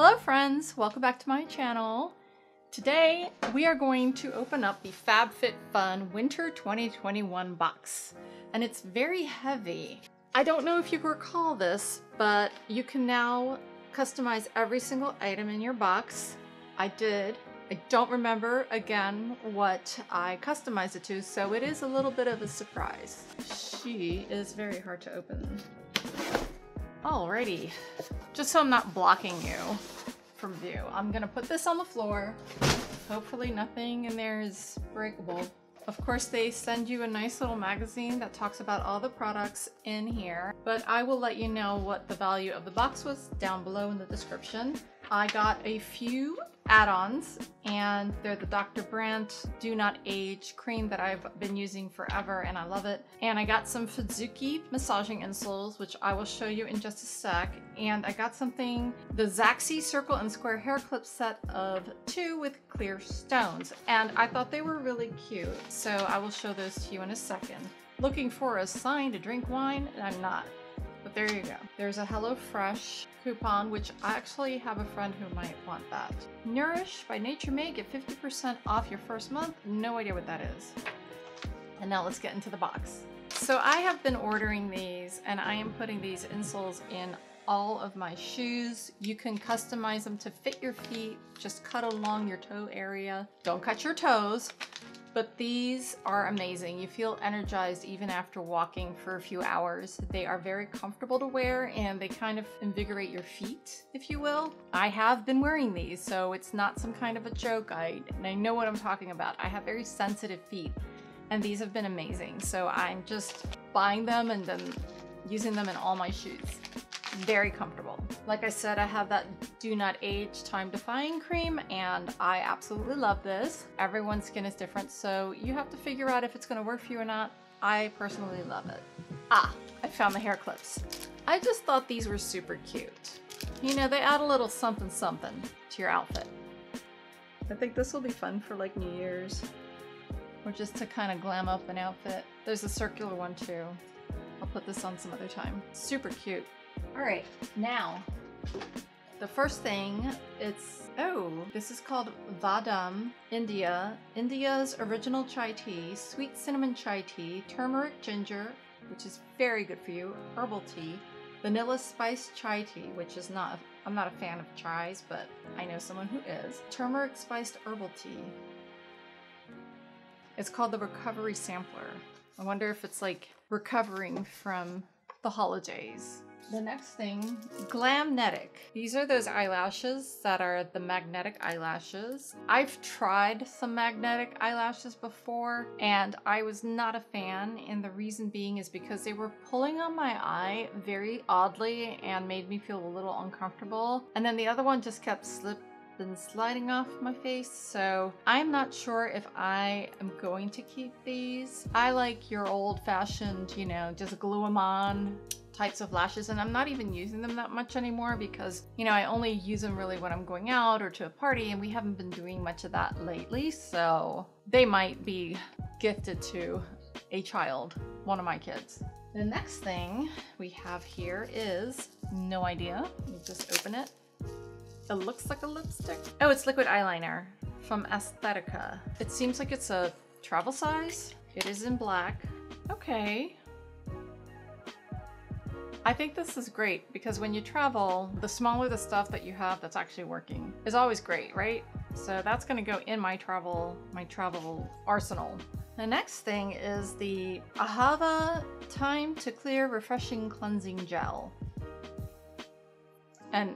Hello friends, welcome back to my channel. Today we are going to open up the FabFitFun Winter 2021 box, and it's very heavy. I don't know if you can recall this, but you can now customize every single item in your box. I did. I don't remember again what I customized it to, so it is a little bit of a surprise. She is very hard to open. Alrighty, just so I'm not blocking you from view, I'm gonna put this on the floor. Hopefully nothing in there is breakable. Of course, they send you a nice little magazine that talks about all the products in here, but I will let you know what the value of the box was down below in the description. I got a few add-ons, and they're the Dr. Brandt Do Not Age cream that I've been using forever and I love it. And I got some Fudzuki massaging insoles, which I will show you in just a sec. And I got something, the Zaxi circle and square hair clip set of 2 with clear stones. And I thought they were really cute, so I will show those to you in a second. Looking for a sign to drink wine? I'm not. But there you go. There's a HelloFresh coupon, which I actually have a friend who might want that. Nourish by Nature Made, get 50% off your first month. No idea what that is. And now let's get into the box. So I have been ordering these, and I am putting these insoles in all of my shoes. You can customize them to fit your feet. Just cut along your toe area. Don't cut your toes. But these are amazing. You feel energized even after walking for a few hours. They are very comfortable to wear, and they kind of invigorate your feet, if you will. I have been wearing these, so it's not some kind of a joke. I know what I'm talking about. I have very sensitive feet, and these have been amazing. So I'm just buying them and then using them in all my shoes. Very comfortable. Like I said, I have that Do Not Age Time Defying cream, and I absolutely love this. Everyone's skin is different, so you have to figure out if it's going to work for you or not. I personally love it. Ah, I found the hair clips. I just thought these were super cute. You know, they add a little something something to your outfit. I think this will be fun for like New Year's, or just to kind of glam up an outfit. There's a circular one too. I'll put this on some other time. Super cute. All right, now, the first thing, this is called Vadam India. India's original chai tea, sweet cinnamon chai tea, turmeric ginger, which is very good for you, herbal tea, vanilla spiced chai tea, which is not, I'm not a fan of chais, but I know someone who is, turmeric spiced herbal tea. It's called the Recovery Sampler. I wonder if it's like recovering from the holidays. The next thing, Glamnetic. These are those eyelashes that are the magnetic eyelashes. I've tried some magnetic eyelashes before, and I was not a fan, and the reason being is because they were pulling on my eye very oddly and made me feel a little uncomfortable. And then the other one just kept sliding off my face, so I'm not sure if I am going to keep these. I like your old-fashioned, you know, just glue them on types of lashes, and I'm not even using them that much anymore because, you know, I only use them really when I'm going out or to a party, and we haven't been doing much of that lately, so they might be gifted to a child, one of my kids. The next thing we have here is, no idea, let me just open it. It looks like a lipstick. Oh, it's liquid eyeliner from Aesthetica. It seems like it's a travel size. It is in black. Okay. I think this is great because when you travel, the smaller the stuff that you have that's actually working is always great, right? So that's gonna go in my travel arsenal. The next thing is the Ahava Time to Clear Refreshing Cleansing Gel. And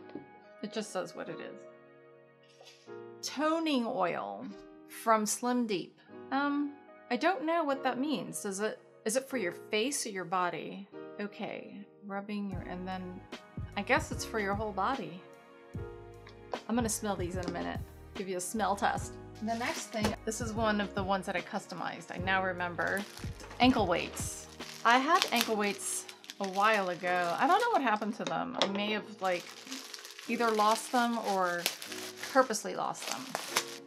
it just says what it is. Toning oil from Slim Deep. I don't know what that means. Is it for your face or your body? Okay, rubbing and then I guess it's for your whole body. I'm gonna smell these in a minute. Give you a smell test. The next thing, this is one of the ones that I customized. I now remember. Ankle weights. I had ankle weights a while ago. I don't know what happened to them. I may have like either lost them or purposely lost them.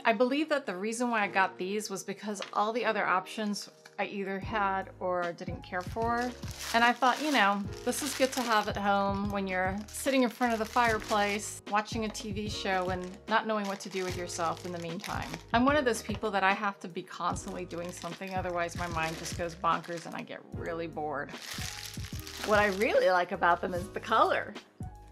I believe that the reason why I got these was because all the other options I either had or didn't care for. And I thought, you know, this is good to have at home when you're sitting in front of the fireplace, watching a TV show and not knowing what to do with yourself in the meantime. I'm one of those people that I have to be constantly doing something, otherwise my mind just goes bonkers and I get really bored. What I really like about them is the color.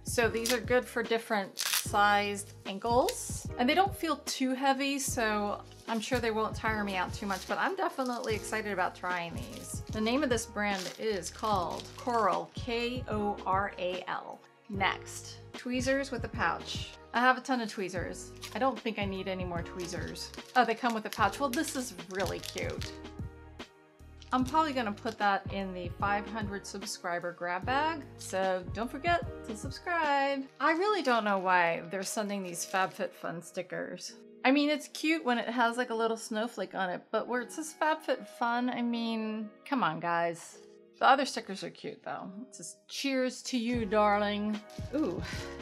So these are good for different sized ankles, and they don't feel too heavy, so I'm sure they won't tire me out too much, but I'm definitely excited about trying these. The name of this brand is called Coral, K-O-R-A-L. Next, tweezers with a pouch. I have a ton of tweezers. I don't think I need any more tweezers. Oh, they come with a pouch. Well, this is really cute. I'm probably gonna put that in the 500 subscriber grab bag, so don't forget to subscribe. I really don't know why they're sending these FabFitFun stickers. I mean, it's cute when it has like a little snowflake on it, but where it says FabFitFun, I mean, come on guys. The other stickers are cute though. It says, cheers to you, darling. Ooh,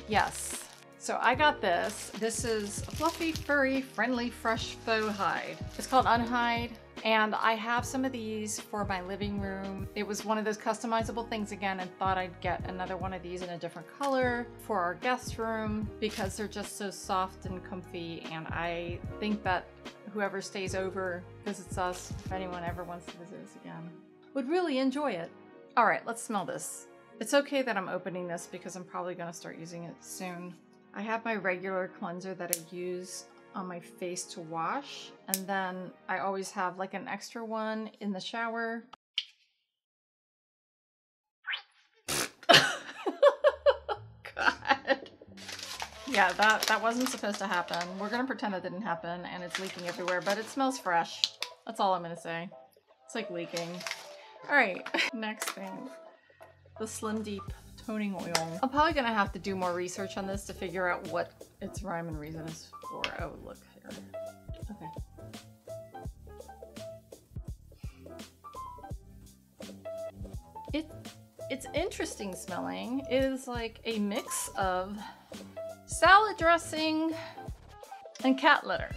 yes. So I got this. This is a fluffy, furry, friendly, fresh faux hide. It's called Unhide. And I have some of these for my living room. It was one of those customizable things again, and thought I'd get another one of these in a different color for our guest room because they're just so soft and comfy. And I think that whoever stays over, visits us, if anyone ever wants to visit us again, would really enjoy it. All right, let's smell this. It's okay that I'm opening this because I'm probably gonna start using it soon. I have my regular cleanser that I use on my face to wash, and then I always have like an extra one in the shower. God. Yeah, that wasn't supposed to happen. We're gonna pretend that didn't happen, and it's leaking everywhere, but it smells fresh. That's all I'm gonna say. It's like leaking. All right, next thing. The Slim Deep toning oil. I'm probably gonna have to do more research on this to figure out what its rhyme and reason is for. Oh, look here. Okay. It's interesting smelling. It is like a mix of salad dressing and cat litter.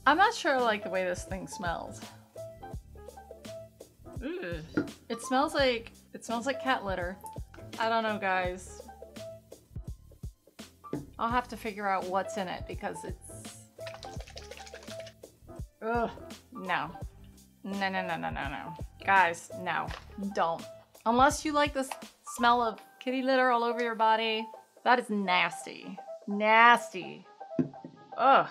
I'm not sure I like the way this thing smells. Ugh. It smells like cat litter. I don't know, guys. I'll have to figure out what's in it because it's... Ugh, no. No. Guys, no, don't. Unless you like the smell of kitty litter all over your body, that is nasty. Nasty. Ugh.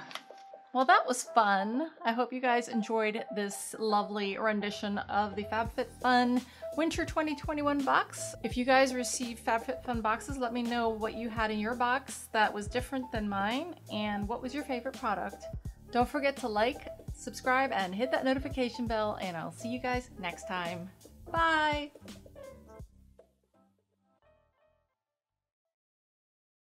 Well, that was fun. I hope you guys enjoyed this lovely rendition of the FabFitFun Winter 2021 box. If you guys received FabFitFun boxes, let me know what you had in your box that was different than mine, and what was your favorite product. Don't forget to like, subscribe, and hit that notification bell, and I'll see you guys next time. Bye!